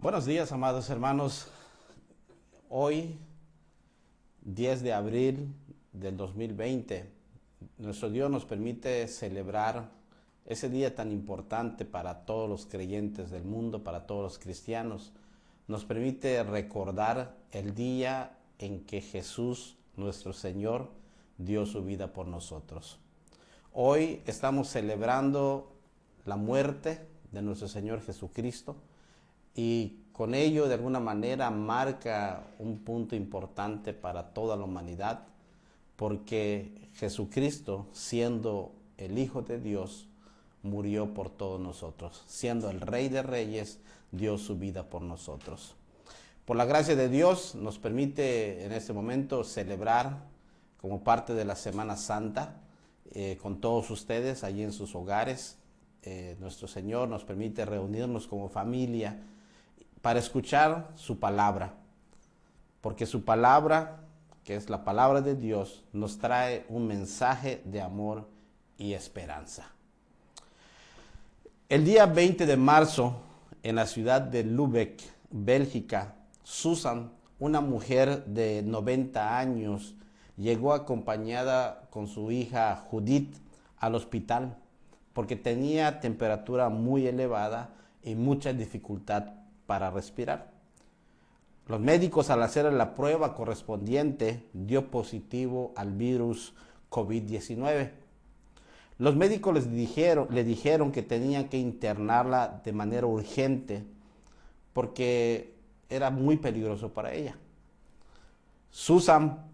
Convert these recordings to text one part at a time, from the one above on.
Buenos días, amados hermanos. Hoy, 10 de abril del 2020, nuestro Dios nos permite celebrar ese día tan importante para todos los creyentes del mundo, para todos los cristianos. Nos permite recordar el día en que Jesús, nuestro Señor, dio su vida por nosotros. Hoy estamos celebrando la muerte de nuestro Señor Jesucristo, y con ello de alguna manera marca un punto importante para toda la humanidad, porque Jesucristo, siendo el Hijo de Dios, murió por todos nosotros. Siendo el Rey de Reyes, dio su vida por nosotros. Por la gracia de Dios nos permite en este momento celebrar como parte de la Semana Santa con todos ustedes allí en sus hogares. Nuestro Señor nos permite reunirnos como familia para escuchar su palabra, porque su palabra, que es la palabra de Dios, nos trae un mensaje de amor y esperanza. El día 20 de marzo, en la ciudad de Lübeck, Bélgica, Susan, una mujer de 90 años, llegó acompañada con su hija Judith al hospital porque tenía temperatura muy elevada y mucha dificultad para respirar. Los médicos, al hacer la prueba correspondiente, dio positivo al virus COVID-19. Los médicos le dijeron que tenían que internarla de manera urgente porque era muy peligroso para ella. Susan,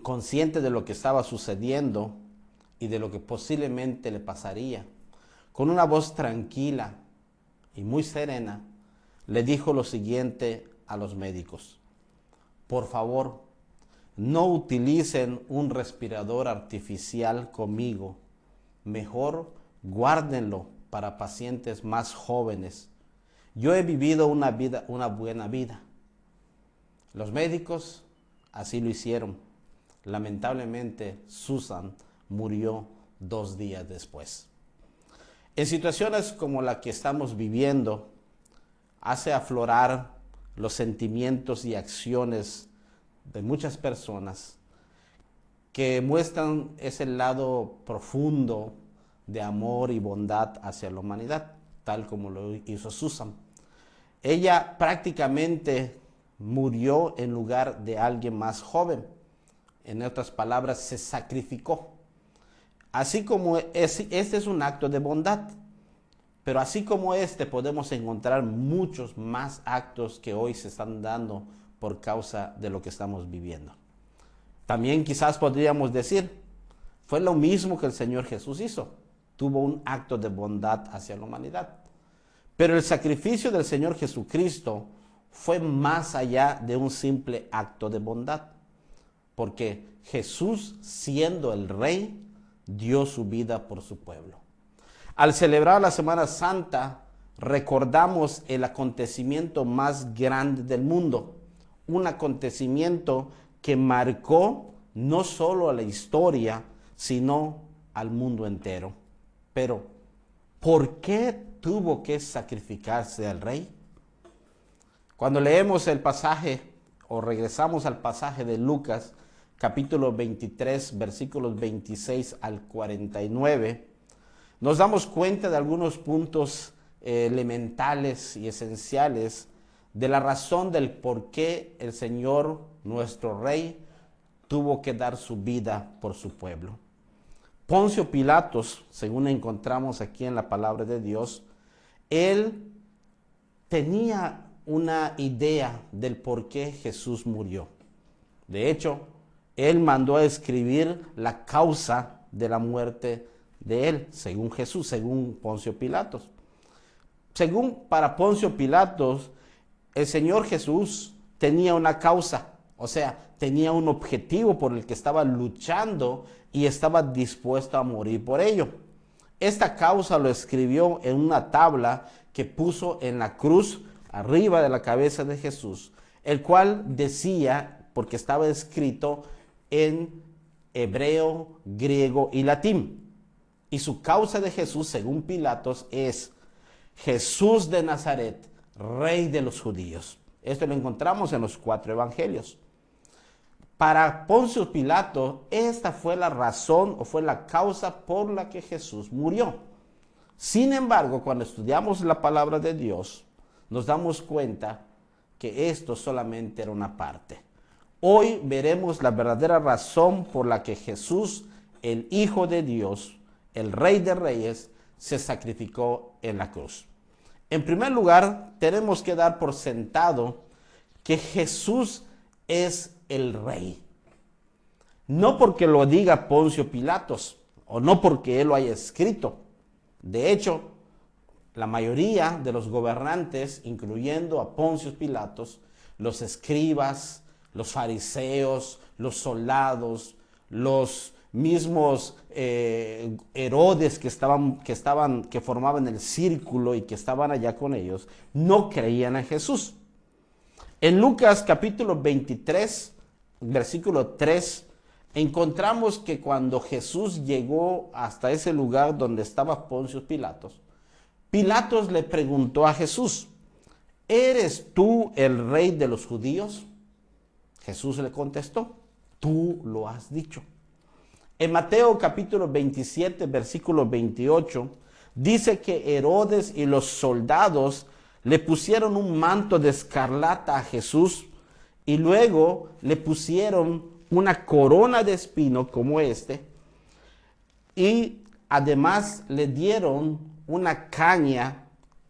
consciente de lo que estaba sucediendo y de lo que posiblemente le pasaría, con una voz tranquila y muy serena, le dijo lo siguiente a los médicos: por favor, no utilicen un respirador artificial conmigo, mejor guárdenlo para pacientes más jóvenes. Yo he vivido una buena vida. Los médicos así lo hicieron. Lamentablemente, Susan murió 2 días después. En situaciones como la que estamos viviendo, hace aflorar los sentimientos y acciones de muchas personas que muestran ese lado profundo de amor y bondad hacia la humanidad, tal como lo hizo Susan. Ella prácticamente murió en lugar de alguien más joven. En otras palabras, se sacrificó. Así como este es un acto de bondad. Pero así como podemos encontrar muchos más actos que hoy se están dando por causa de lo que estamos viviendo. También quizás podríamos decir, fue lo mismo que el Señor Jesús hizo. Tuvo un acto de bondad hacia la humanidad. Pero el sacrificio del Señor Jesucristo fue más allá de un simple acto de bondad. Porque Jesús, siendo el Rey, dio su vida por su pueblo. Al celebrar la Semana Santa, recordamos el acontecimiento más grande del mundo, un acontecimiento que marcó no solo a la historia, sino al mundo entero. Pero, ¿por qué tuvo que sacrificarse el rey? Cuando leemos el pasaje, o regresamos al pasaje de Lucas, capítulo 23, versículos 26 al 49, nos damos cuenta de algunos puntos elementales y esenciales de la razón del por qué el Señor, nuestro Rey, tuvo que dar su vida por su pueblo. Poncio Pilatos, según encontramos aquí en la palabra de Dios, él tenía una idea del por qué Jesús murió. De hecho, él mandó a escribir la causa de la muerte de él, según Jesús, según Poncio Pilatos. Para Poncio Pilatos, el Señor Jesús tenía una causa, o sea, tenía un objetivo por el que estaba luchando y estaba dispuesto a morir por ello. Esta causa lo escribió en una tabla que puso en la cruz arriba de la cabeza de Jesús, el cual decía, porque estaba escrito en hebreo, griego y latín. Y su causa de Jesús, según Pilatos, es: Jesús de Nazaret, Rey de los judíos. Esto lo encontramos en los 4 evangelios. Para Poncio Pilato, esta fue la razón o fue la causa por la que Jesús murió. Sin embargo, cuando estudiamos la palabra de Dios, nos damos cuenta que esto solamente era una parte. Hoy veremos la verdadera razón por la que Jesús, el Hijo de Dios, el Rey de Reyes, se sacrificó en la cruz. En primer lugar, tenemos que dar por sentado que Jesús es el Rey. No porque lo diga Poncio Pilatos o no porque él lo haya escrito. De hecho, la mayoría de los gobernantes, incluyendo a Poncio Pilatos, los escribas, los fariseos, los soldados, los mismos Herodes que formaban el círculo y que estaban allá con ellos, no creían en Jesús. En Lucas capítulo 23, versículo 3, encontramos que cuando Jesús llegó hasta ese lugar donde estaba Poncio Pilatos, Pilatos le preguntó a Jesús, ¿eres tú el rey de los judíos? Jesús le contestó, tú lo has dicho. En Mateo capítulo 27, versículo 28, dice que Herodes y los soldados le pusieron un manto de escarlata a Jesús y luego le pusieron una corona de espino como y además le dieron una caña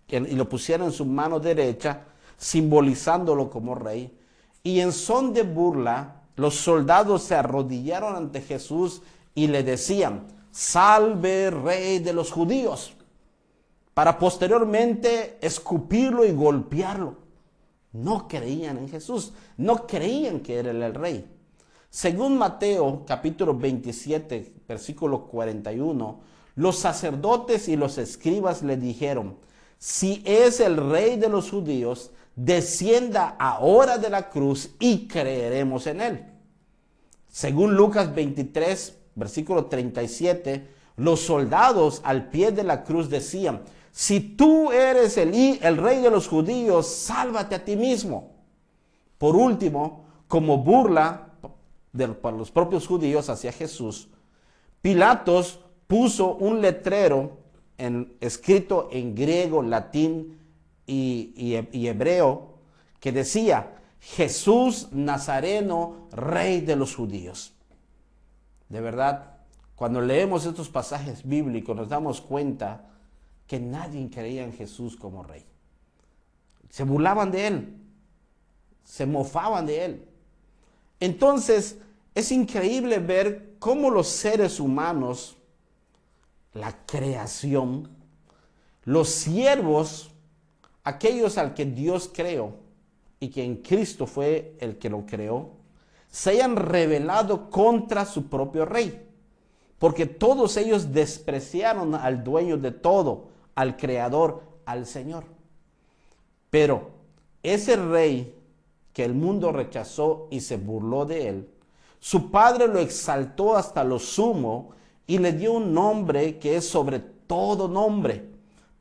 y lo pusieron en su mano derecha, simbolizándolo como rey. Y en son de burla, los soldados se arrodillaron ante Jesús y le decían, salve rey de los judíos, para posteriormente escupirlo y golpearlo. No creían en Jesús, no creían que era el rey. Según Mateo capítulo 27, versículo 41, los sacerdotes y los escribas le dijeron, si es el rey de los judíos, descienda ahora de la cruz y creeremos en él. Según Lucas 23, versículo 37, los soldados al pie de la cruz decían, si tú eres el rey de los judíos, sálvate a ti mismo. Por último, como burla para los propios judíos hacia Jesús, Pilatos puso un letrero escrito en griego, latín y hebreo que decía, Jesús Nazareno, rey de los judíos. De verdad, cuando leemos estos pasajes bíblicos nos damos cuenta que nadie creía en Jesús como rey. Se burlaban de él, se mofaban de él. Entonces, es increíble ver cómo los seres humanos, la creación, los siervos, aquellos al que Dios creó y que en Cristo fue el que lo creó, se hayan rebelado contra su propio rey. Porque todos ellos despreciaron al dueño de todo, al creador, al Señor. Pero ese rey que el mundo rechazó y se burló de él, su padre lo exaltó hasta lo sumo y le dio un nombre que es sobre todo nombre,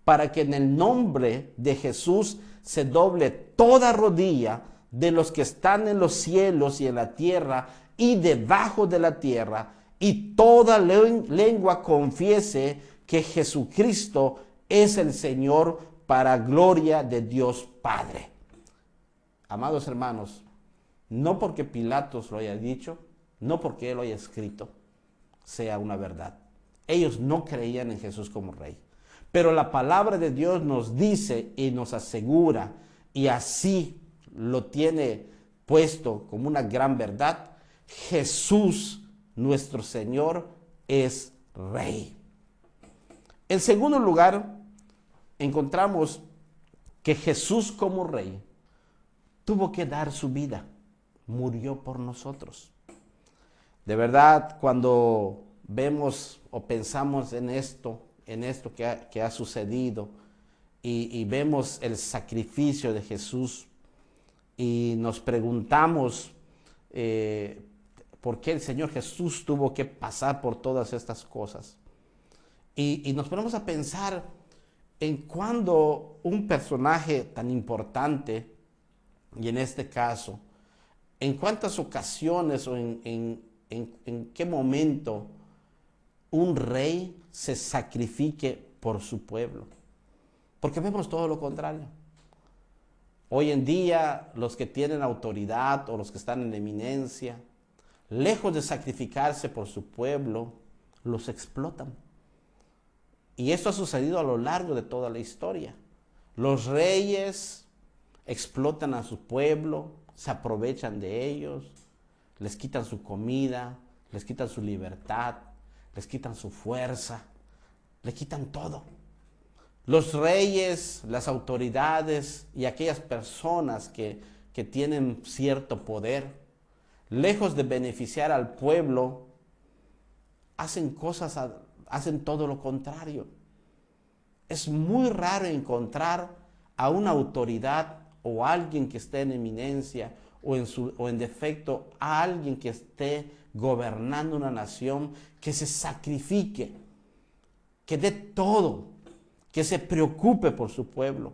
para que en el nombre de Jesús se doble toda rodilla de los que están en los cielos y en la tierra y debajo de la tierra, y toda lengua confiese que Jesucristo es el Señor, para gloria de Dios Padre. Amados hermanos, no porque Pilatos lo haya dicho, no porque él lo haya escrito, sea una verdad. Ellos no creían en Jesús como rey. Pero la palabra de Dios nos dice y nos asegura, y así lo tiene puesto como una gran verdad, Jesús, nuestro Señor, es rey. En segundo lugar, encontramos que Jesús como rey tuvo que dar su vida, murió por nosotros. De verdad, cuando vemos o pensamos en esto que ha sucedido y vemos el sacrificio de Jesús y nos preguntamos por qué el Señor Jesús tuvo que pasar por todas estas cosas. Y nos ponemos a pensar en cuando un personaje tan importante, y en este caso, en cuántas ocasiones o en qué momento un rey se sacrifique por su pueblo. Porque vemos todo lo contrario. Hoy en día los que tienen autoridad o los que están en eminencia, lejos de sacrificarse por su pueblo, los explotan. Y esto ha sucedido a lo largo de toda la historia. Los reyes explotan a su pueblo, se aprovechan de ellos, les quitan su comida, les quitan su libertad, les quitan su fuerza, les quitan todo. Los reyes, las autoridades y aquellas personas que tienen cierto poder, lejos de beneficiar al pueblo, hacen todo lo contrario. Es muy raro encontrar a una autoridad o a alguien que esté en eminencia o en defecto a alguien que esté gobernando una nación que se sacrifique, que dé todo, que se preocupe por su pueblo.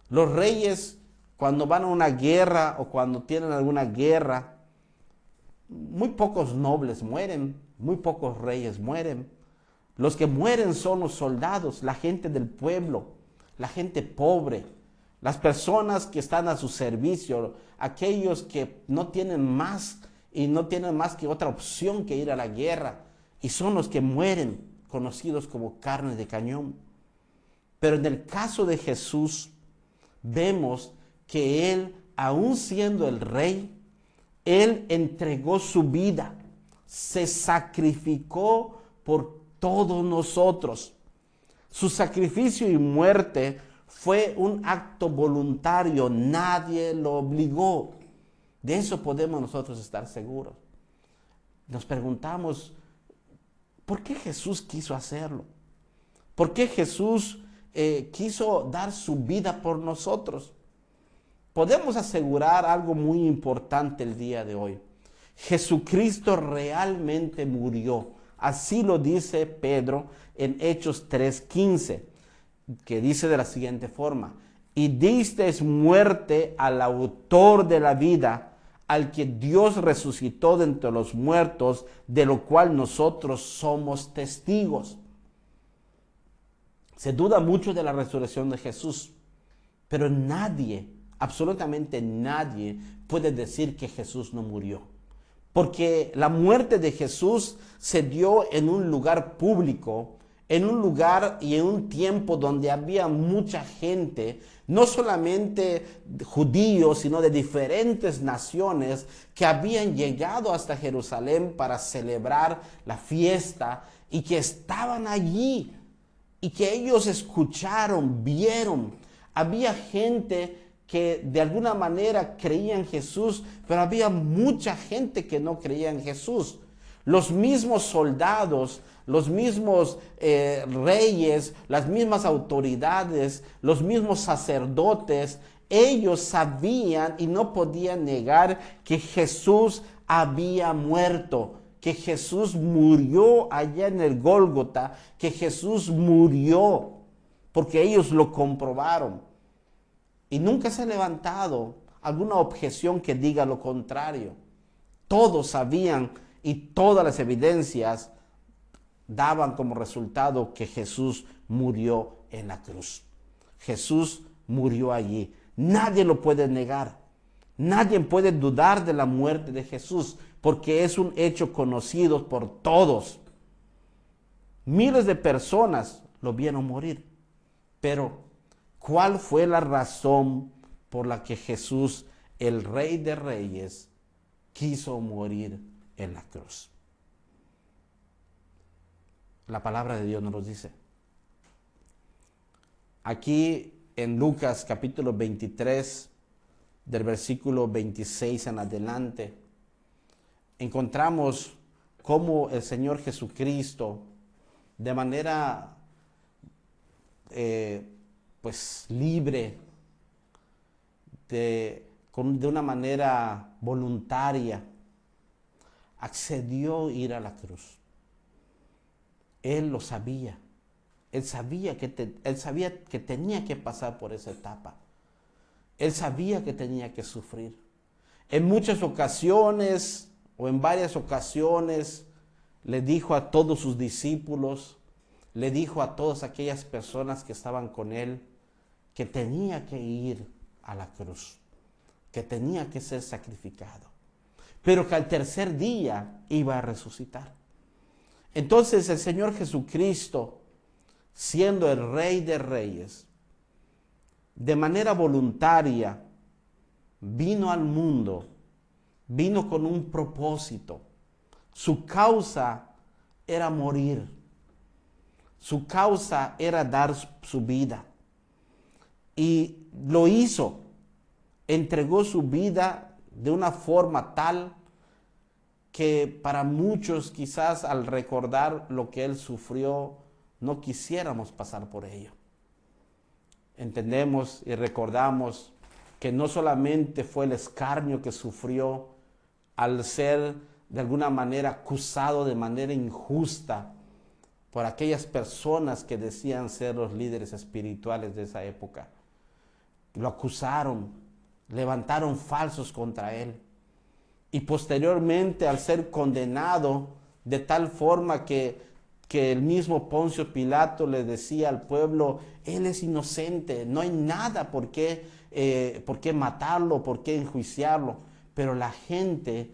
Los reyes, cuando van a una guerra o cuando tienen alguna guerra, muy pocos nobles mueren, muy pocos reyes mueren. Los que mueren son los soldados, la gente del pueblo, la gente pobre, las personas que están a su servicio, aquellos que no tienen más y no tienen más que otra opción que ir a la guerra, y son los que mueren, conocidos como carne de cañón. Pero en el caso de Jesús, vemos que Él, aun siendo el rey, Él entregó su vida, se sacrificó por todos nosotros. Su sacrificio y muerte fue un acto voluntario, nadie lo obligó. De eso podemos nosotros estar seguros. Nos preguntamos, ¿por qué Jesús quiso hacerlo? ¿Por qué Jesús quiso dar su vida por nosotros? Podemos asegurar algo muy importante el día de hoy. Jesucristo realmente murió. Así lo dice Pedro en Hechos 3:15, que dice de la siguiente forma: y disteis muerte al autor de la vida, al que Dios resucitó de entre los muertos, de lo cual nosotros somos testigos. Se duda mucho de la resurrección de Jesús, pero nadie, absolutamente nadie, puede decir que Jesús no murió. Porque la muerte de Jesús se dio en un lugar público, en un lugar y en un tiempo donde había mucha gente, no solamente judíos, sino de diferentes naciones que habían llegado hasta Jerusalén para celebrar la fiesta y que estaban allí y que ellos escucharon, vieron. Había gente que de alguna manera creía en Jesús, pero había mucha gente que no creía en Jesús. Los mismos soldados, los mismos reyes, las mismas autoridades, los mismos sacerdotes, ellos sabían y no podían negar que Jesús había muerto, que Jesús murió allá en el Gólgota, que Jesús murió, porque ellos lo comprobaron. Y nunca se ha levantado alguna objeción que diga lo contrario. Todos sabían y todas las evidencias daban como resultado que Jesús murió en la cruz. Jesús murió allí. Nadie lo puede negar. Nadie puede dudar de la muerte de Jesús, porque es un hecho conocido por todos. Miles de personas lo vieron morir. Pero ¿cuál fue la razón por la que Jesús, el Rey de Reyes, quiso morir en la cruz? La palabra de Dios nos lo dice. Aquí en Lucas capítulo 23, del versículo 26 en adelante, encontramos cómo el Señor Jesucristo, de manera libre, de una manera voluntaria, accedió a ir a la cruz. Él lo sabía. Él sabía que tenía que pasar por esa etapa. Él sabía que tenía que sufrir. En muchas ocasiones, o en varias ocasiones, le dijo a todos sus discípulos, le dijo a todas aquellas personas que estaban con él, que tenía que ir a la cruz, que tenía que ser sacrificado, pero que al tercer día iba a resucitar. Entonces el Señor Jesucristo, siendo el Rey de Reyes, de manera voluntaria, vino al mundo, vino con un propósito. Su causa era morir. Su causa era dar su vida. Y lo hizo. Entregó su vida de una forma tal que para muchos quizás al recordar lo que él sufrió, no quisiéramos pasar por ello. Entendemos y recordamos que no solamente fue el escarnio que sufrió al ser de alguna manera acusado de manera injusta por aquellas personas que decían ser los líderes espirituales de esa época. Lo acusaron, levantaron falsos contra él. Y posteriormente, al ser condenado de tal forma que el mismo Poncio Pilato le decía al pueblo, él es inocente, no hay nada por qué matarlo, por qué enjuiciarlo. Pero la gente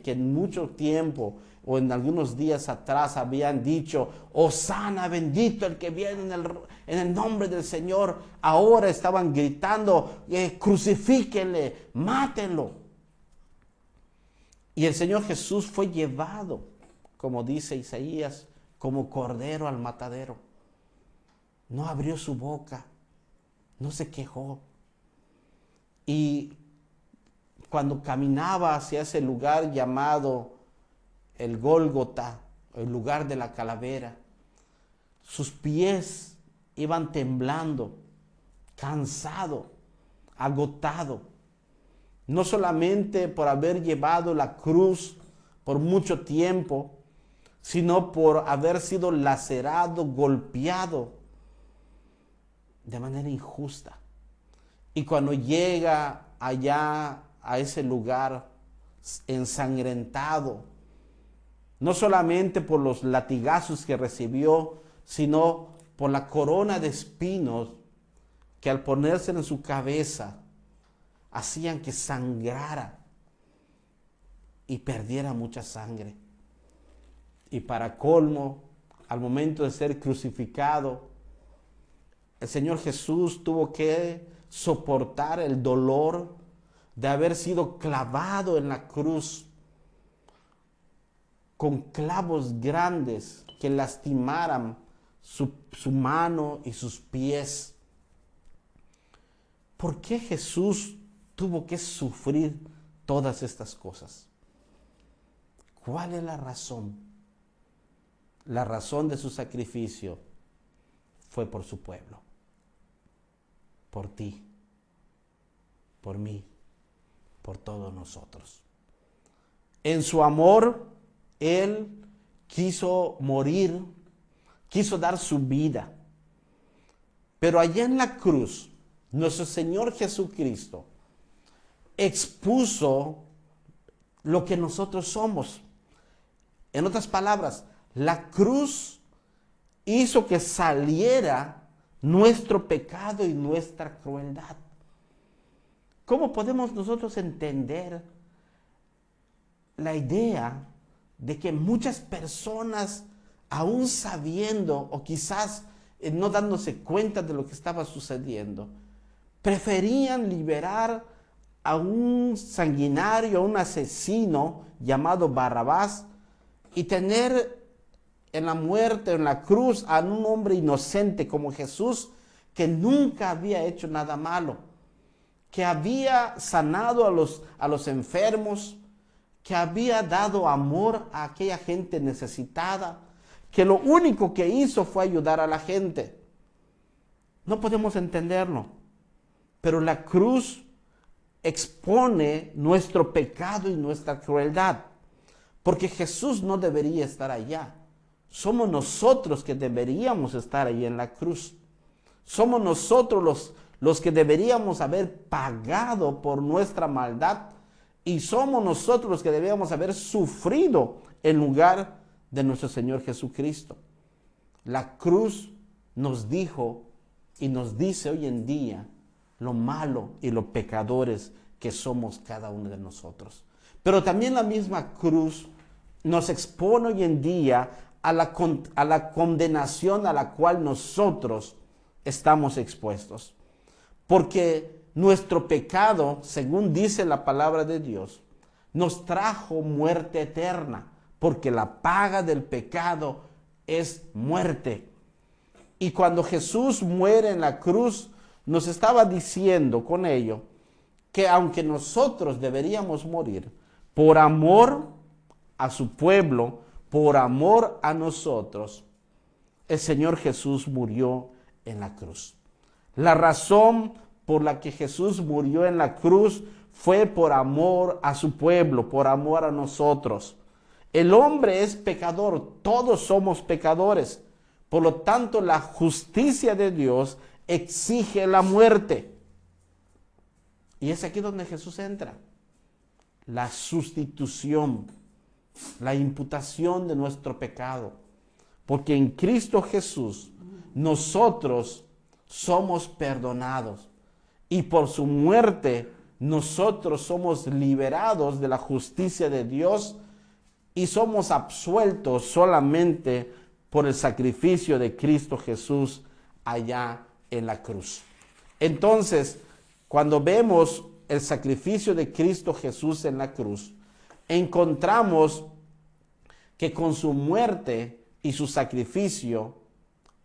que en mucho tiempo o en algunos días atrás habían dicho, Hosana, bendito el que viene en el nombre del Señor, ahora estaban gritando, crucifíquenle, mátenlo. Y el Señor Jesús fue llevado, como dice Isaías, como cordero al matadero. No abrió su boca, no se quejó. Y cuando caminaba hacia ese lugar llamado el Gólgota, el lugar de la calavera, sus pies iban temblando, cansado, agotado. No solamente por haber llevado la cruz por mucho tiempo, sino por haber sido lacerado, golpeado de manera injusta. Y cuando llega allá a ese lugar ensangrentado, no solamente por los latigazos que recibió, sino por la corona de espinos que al ponerse en su cabeza hacían que sangrara y perdiera mucha sangre. Y para colmo, al momento de ser crucificado, el Señor Jesús tuvo que soportar el dolor de haber sido clavado en la cruz con clavos grandes que lastimaran su mano y sus pies. ¿Por qué Jesús tuvo que sufrir todas estas cosas? ¿Cuál es la razón? La razón de su sacrificio fue por su pueblo, por ti, por mí, por todos nosotros. En su amor, Él quiso morir, quiso dar su vida. Pero allá en la cruz, nuestro Señor Jesucristo expuso lo que nosotros somos. En otras palabras, la cruz hizo que saliera nuestro pecado y nuestra crueldad. ¿Cómo podemos nosotros entender la idea de que muchas personas, aún sabiendo o quizás no dándose cuenta de lo que estaba sucediendo, preferían liberar a un sanguinario, a un asesino llamado Barrabás y tener en la muerte, en la cruz, a un hombre inocente como Jesús, que nunca había hecho nada malo, que había sanado a los enfermos, que había dado amor a aquella gente necesitada, que lo único que hizo fue ayudar a la gente? No podemos entenderlo, pero la cruz expone nuestro pecado y nuestra crueldad, porque Jesús no debería estar allá, somos nosotros que deberíamos estar ahí en la cruz. Somos nosotros los que deberíamos haber pagado por nuestra maldad, y somos nosotros los que deberíamos haber sufrido en lugar de nuestro Señor Jesucristo. La cruz nos dijo y nos dice hoy en día lo malo y lo pecadores que somos cada uno de nosotros. Pero también la misma cruz nos expone hoy en día a la condenación a la cual nosotros estamos expuestos. Porque nuestro pecado, según dice la palabra de Dios, nos trajo muerte eterna, porque la paga del pecado es muerte. Y cuando Jesús muere en la cruz, nos estaba diciendo con ello que aunque nosotros deberíamos morir por amor a su pueblo, por amor a nosotros, el Señor Jesús murió en la cruz. La razón por la que Jesús murió en la cruz fue por amor a su pueblo, por amor a nosotros. El hombre es pecador, todos somos pecadores. Por lo tanto, la justicia de Dios exige la muerte. Y es aquí donde Jesús entra. La sustitución, la imputación de nuestro pecado. Porque en Cristo Jesús nosotros somos perdonados. Y por su muerte nosotros somos liberados de la justicia de Dios y somos absueltos solamente por el sacrificio de Cristo Jesús allá en la cruz. Entonces, cuando vemos el sacrificio de Cristo Jesús en la cruz, encontramos que con su muerte y su sacrificio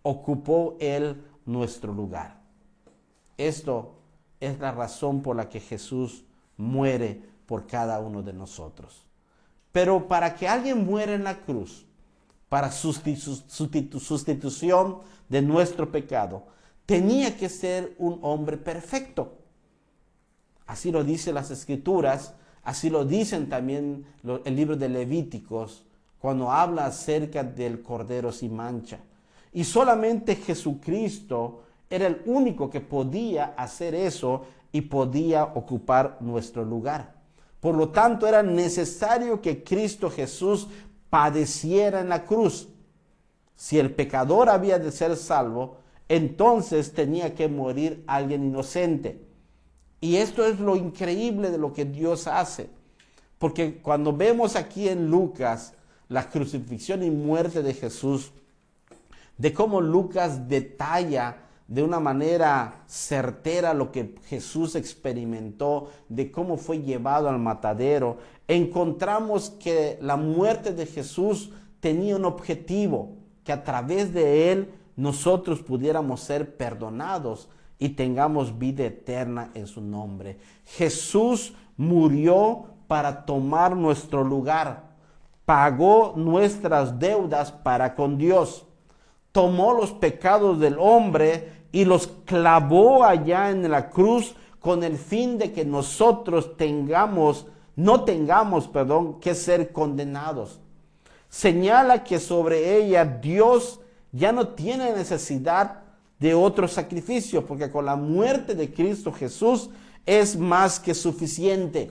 ocupó Él nuestro lugar. Esto es la razón por la que Jesús muere por cada uno de nosotros. Pero para que alguien muera en la cruz, para sustitución de nuestro pecado, tenía que ser un hombre perfecto. Así lo dicen las Escrituras, así lo dicen también el libro de Levíticos, cuando habla acerca del Cordero sin mancha. Y solamente Jesucristo era el único que podía hacer eso y podía ocupar nuestro lugar. Por lo tanto, era necesario que Cristo Jesús padeciera en la cruz. Si el pecador había de ser salvo, entonces tenía que morir alguien inocente. Y esto es lo increíble de lo que Dios hace. Porque cuando vemos aquí en Lucas la crucifixión y muerte de Jesús, de cómo Lucas detalla de una manera certera lo que Jesús experimentó, de cómo fue llevado al matadero, encontramos que la muerte de Jesús tenía un objetivo, que a través de él nosotros pudiéramos ser perdonados y tengamos vida eterna en su nombre. Jesús murió para tomar nuestro lugar, pagó nuestras deudas para con Dios, tomó los pecados del hombre y los clavó allá en la cruz con el fin de que nosotros no tengamos que ser condenados. Señala que sobre ella Dios ya no tiene necesidad de otro sacrificio, porque con la muerte de Cristo Jesús es más que suficiente.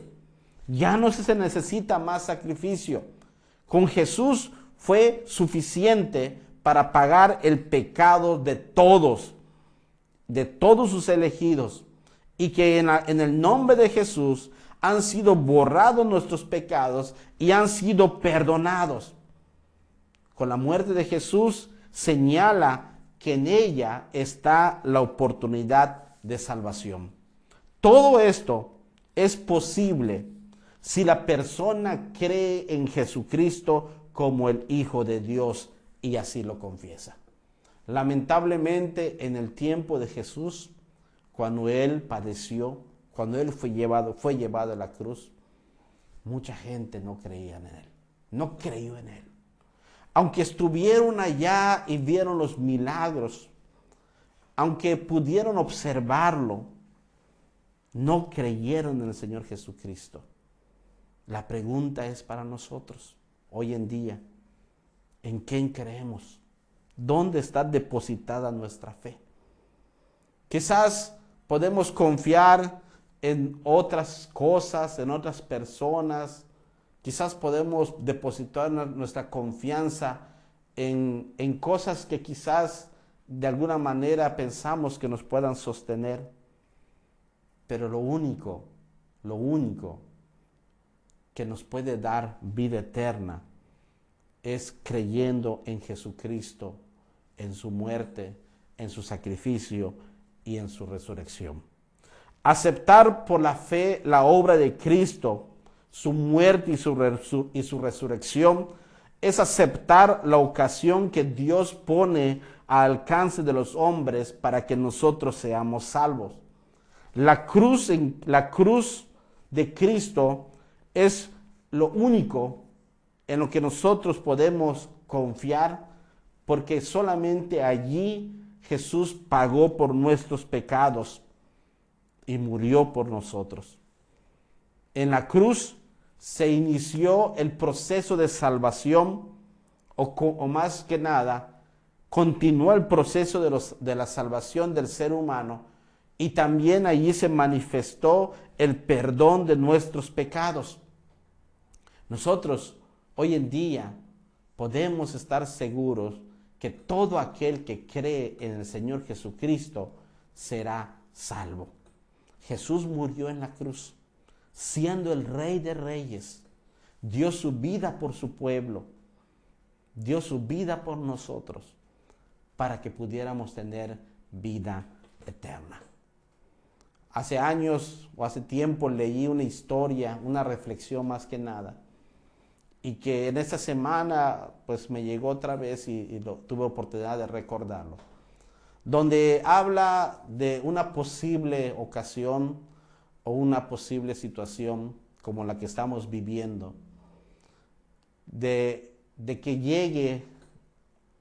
Ya no se necesita más sacrificio. Con Jesús fue suficiente para pagar el pecado de todos sus elegidos, y que en el nombre de Jesús han sido borrados nuestros pecados y han sido perdonados. Con la muerte de Jesús señala que en ella está la oportunidad de salvación. Todo esto es posible si la persona cree en Jesucristo como el Hijo de Dios y así lo confiesa. Lamentablemente, en el tiempo de Jesús, cuando Él padeció, cuando Él fue llevado a la cruz, mucha gente no creía en Él, no creyó en Él. Aunque estuvieron allá y vieron los milagros, aunque pudieron observarlo, no creyeron en el Señor Jesucristo. La pregunta es para nosotros, hoy en día, ¿En quién creemos? ¿Dónde está depositada nuestra fe? Quizás podemos confiar en otras cosas, en otras personas. Quizás podemos depositar nuestra confianza en cosas que quizás de alguna manera pensamos que nos puedan sostener. Pero lo único que nos puede dar vida eterna es creyendo en Jesucristo, en su muerte, en su sacrificio y en su resurrección. Aceptar por la fe la obra de Cristo, su muerte y su resurrección, es aceptar la ocasión que Dios pone al alcance de los hombres para que nosotros seamos salvos. La cruz de Cristo es lo único en lo que nosotros podemos confiar, porque solamente allí Jesús pagó por nuestros pecados y murió por nosotros. En la cruz se inició el proceso de salvación, o más que nada, continuó el proceso de la salvación del ser humano, y también allí se manifestó el perdón de nuestros pecados. Nosotros hoy en día podemos estar seguros que todo aquel que cree en el Señor Jesucristo será salvo. Jesús murió en la cruz, siendo el Rey de Reyes. Dio su vida por su pueblo, dio su vida por nosotros, para que pudiéramos tener vida eterna. Hace años o hace tiempo leí una historia, una reflexión más que nada, y que en esta semana pues me llegó otra vez y tuve oportunidad de recordarlo, donde habla de una posible ocasión o una posible situación como la que estamos viviendo, de que llegue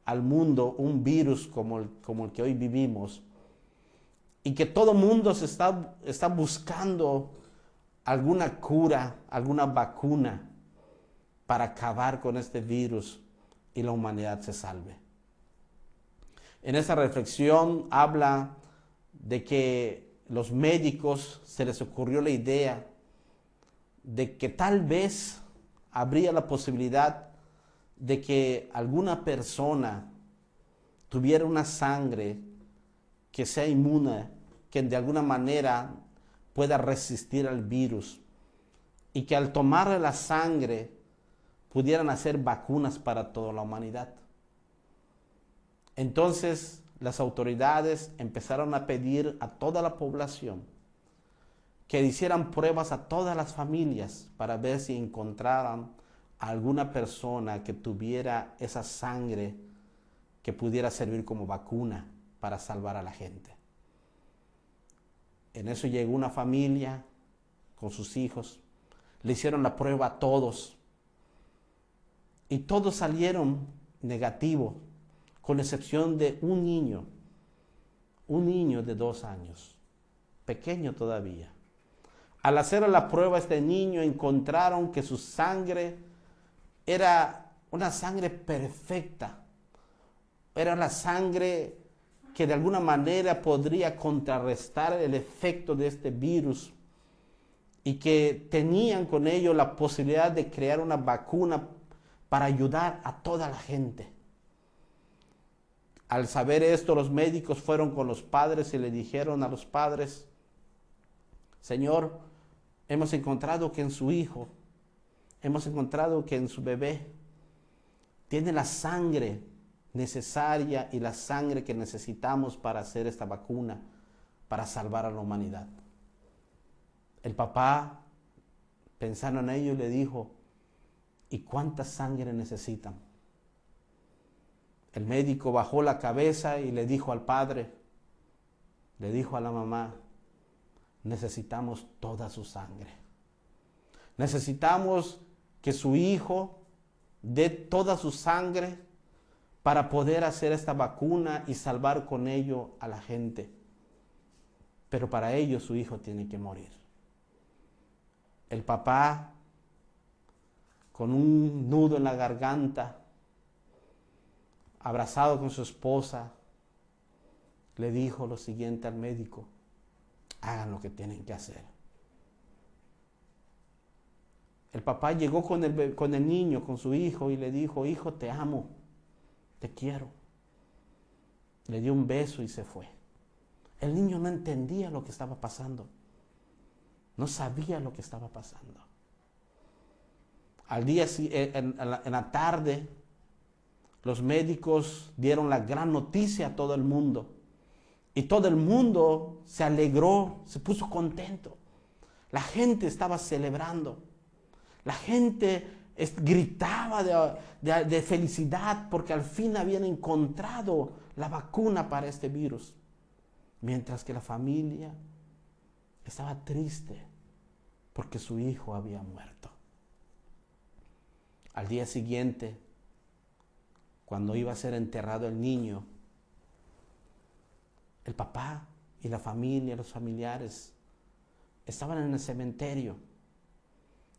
al mundo un virus como el que hoy vivimos, y que todo mundo está buscando alguna cura, alguna vacuna para acabar con este virus y la humanidad se salve. En esa reflexión habla de que los médicos se les ocurrió la idea de que tal vez habría la posibilidad de que alguna persona tuviera una sangre que sea inmune, que de alguna manera pueda resistir al virus, y que al tomarle la sangre pudieran hacer vacunas para toda la humanidad. Entonces las autoridades empezaron a pedir a toda la población que hicieran pruebas a todas las familias para ver si encontraran a alguna persona que tuviera esa sangre que pudiera servir como vacuna para salvar a la gente. En eso llegó una familia con sus hijos, le hicieron la prueba a todos y todos salieron negativos, con excepción de un niño de 2 años, pequeño todavía. Al hacer la prueba a este niño encontraron que su sangre era una sangre perfecta, era la sangre que de alguna manera podría contrarrestar el efecto de este virus, y que tenían con ello la posibilidad de crear una vacuna para ayudar a toda la gente. Al saber esto, los médicos fueron con los padres y le dijeron a los padres: Señor, hemos encontrado que en su hijo, hemos encontrado que en su bebé tiene la sangre necesaria y la sangre que necesitamos para hacer esta vacuna, para salvar a la humanidad. El papá, pensando en ello, le dijo: ¿y cuánta sangre necesitan? El médico bajó la cabeza y le dijo al padre, le dijo a la mamá: necesitamos toda su sangre. Necesitamos que su hijo dé toda su sangre para poder hacer esta vacuna y salvar con ello a la gente. Pero para ello su hijo tiene que morir. El papá, con un nudo en la garganta, abrazado con su esposa, le dijo lo siguiente al médico: hagan lo que tienen que hacer. El papá llegó con el niño, con su hijo, y le dijo: hijo, te amo, te quiero. Le dio un beso y se fue. El niño no entendía lo que estaba pasando. No sabía lo que estaba pasando. Al día, en la tarde, los médicos dieron la gran noticia a todo el mundo. Y todo el mundo se alegró, se puso contento. La gente estaba celebrando. La gente gritaba de felicidad porque al fin habían encontrado la vacuna para este virus. Mientras que la familia estaba triste porque su hijo había muerto. Al día siguiente, cuando iba a ser enterrado el niño, el papá y la familia, los familiares, estaban en el cementerio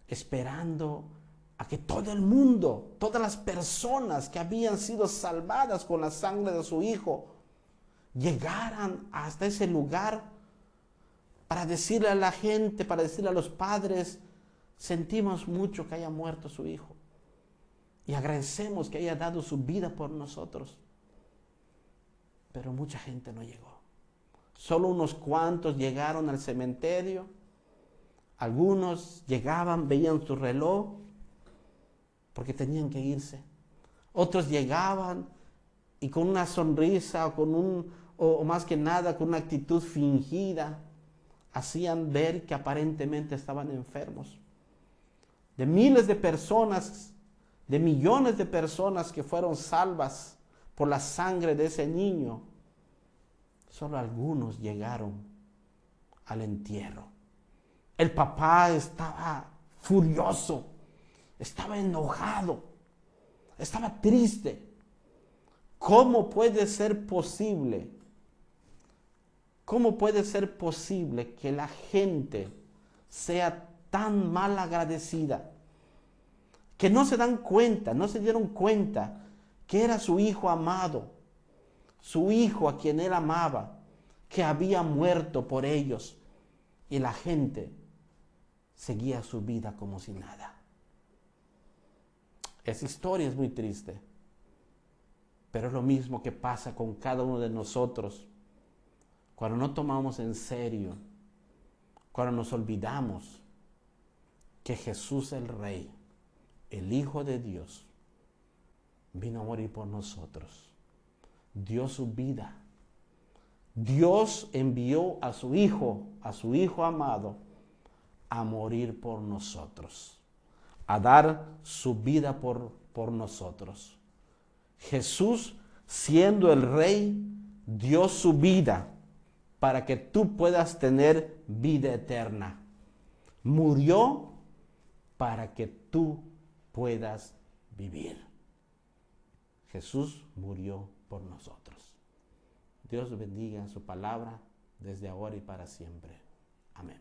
esperando a que todo el mundo, todas las personas que habían sido salvadas con la sangre de su hijo, llegaran hasta ese lugar para decirle a la gente, para decirle a los padres: sentimos mucho que haya muerto su hijo y agradecemos que haya dado su vida por nosotros. Pero mucha gente no llegó. Solo unos cuantos llegaron al cementerio. Algunos llegaban, veían su reloj porque tenían que irse. Otros llegaban y con una sonrisa o más que nada con una actitud fingida, hacían ver que aparentemente estaban enfermos. De miles de personas, de millones de personas que fueron salvas por la sangre de ese niño, solo algunos llegaron al entierro. El papá estaba furioso, estaba enojado, estaba triste. ¿Cómo puede ser posible? ¿Cómo puede ser posible que la gente sea tan mal agradecida? Que no se dan cuenta, no se dieron cuenta que era su hijo amado, su hijo a quien él amaba, que había muerto por ellos. Y la gente seguía su vida como si nada. Esa historia es muy triste, pero es lo mismo que pasa con cada uno de nosotros cuando no tomamos en serio, cuando nos olvidamos que Jesús el Rey, el Hijo de Dios, vino a morir por nosotros, dio su vida. Dios envió a su Hijo amado, a morir por nosotros, a dar su vida por nosotros. Jesús, siendo el Rey, dio su vida para que tú puedas tener vida eterna. Murió para que tú puedas vivir. Jesús murió por nosotros. Dios bendiga su palabra desde ahora y para siempre. Amén.